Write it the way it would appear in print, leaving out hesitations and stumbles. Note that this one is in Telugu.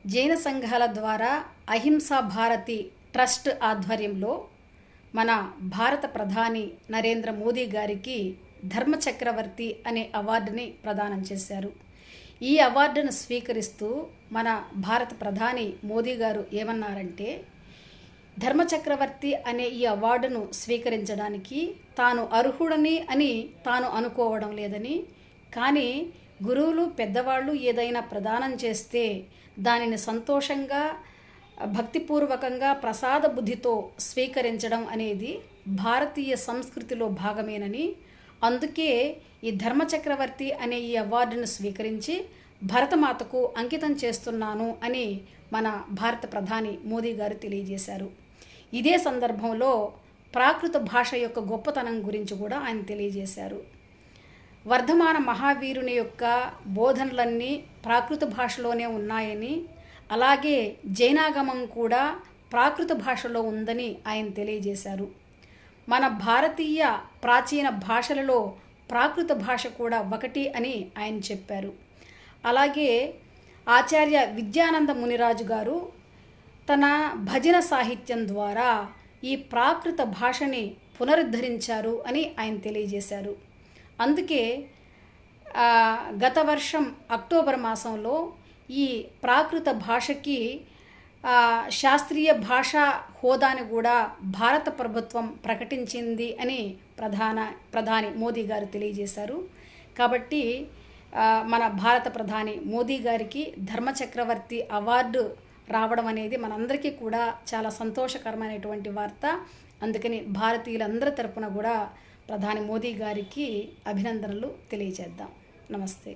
జైన సంఘాల ద్వారా అహింసా భారతి ట్రస్ట్ ఆధ్వర్యంలో మన భారత ప్రధాని నరేంద్ర మోదీ గారికి ధర్మచక్రవర్తి అనే అవార్డుని ప్రదానం చేశారు. ఈ అవార్డును స్వీకరిస్తూ మన భారత ప్రధాని మోదీ గారు ఏమన్నారంటే, ధర్మచక్రవర్తి అనే ఈ అవార్డును స్వీకరించడానికి తాను అర్హుడని అని తాను అనుకోవడం లేదని, కానీ గురువులు పెద్దవాళ్ళు ఏదైనా ప్రదానం చేస్తే దానిని సంతోషంగా భక్తిపూర్వకంగా ప్రసాద బుద్ధితో స్వీకరించడం అనేది భారతీయ సంస్కృతిలో భాగమేనని, అందుకే ఈ ధర్మచక్రవర్తి అనే ఈ అవార్డును స్వీకరించి భరతమాతకు అంకితం చేస్తున్నాను అని మన భారత ప్రధాని మోదీ గారు తెలియజేశారు. ఇదే సందర్భంలో ప్రాకృత భాష యొక్క గొప్పతనం గురించి కూడా ఆయన తెలియజేశారు. వర్ధమాన మహావీరుని యొక్క బోధనలన్నీ ప్రాకృత భాషలోనే ఉన్నాయని, అలాగే జైనాగమం కూడా ప్రాకృత భాషలో ఉందని ఆయన తెలియజేశారు. మన భారతీయ ప్రాచీన భాషలలో ప్రాకృత భాష కూడా ఒకటి అని ఆయన చెప్పారు. అలాగే ఆచార్య విద్యానంద మునిరాజు గారు తన భజన సాహిత్యం ద్వారా ఈ ప్రాకృత భాషని పునరుద్ధరించారు అని ఆయన తెలియజేశారు. అందుకే గత వర్షం అక్టోబర్ మాసంలో ఈ ప్రాకృత భాషకి శాస్త్రీయ భాషా హోదాని కూడా భారత ప్రభుత్వం ప్రకటించింది అని ప్రధాని మోదీ గారు తెలియజేశారు. కాబట్టి మన భారత ప్రధాని మోదీ గారికి ధర్మచక్రవర్తి అవార్డు రావడం అనేది మనందరికీ కూడా చాలా సంతోషకరమైనటువంటి వార్త. అందుకని భారతీయులందరి తరపున కూడా ప్రధాని మోదీ గారికి అభినందనలు తెలియజేద్దాం. నమస్తే.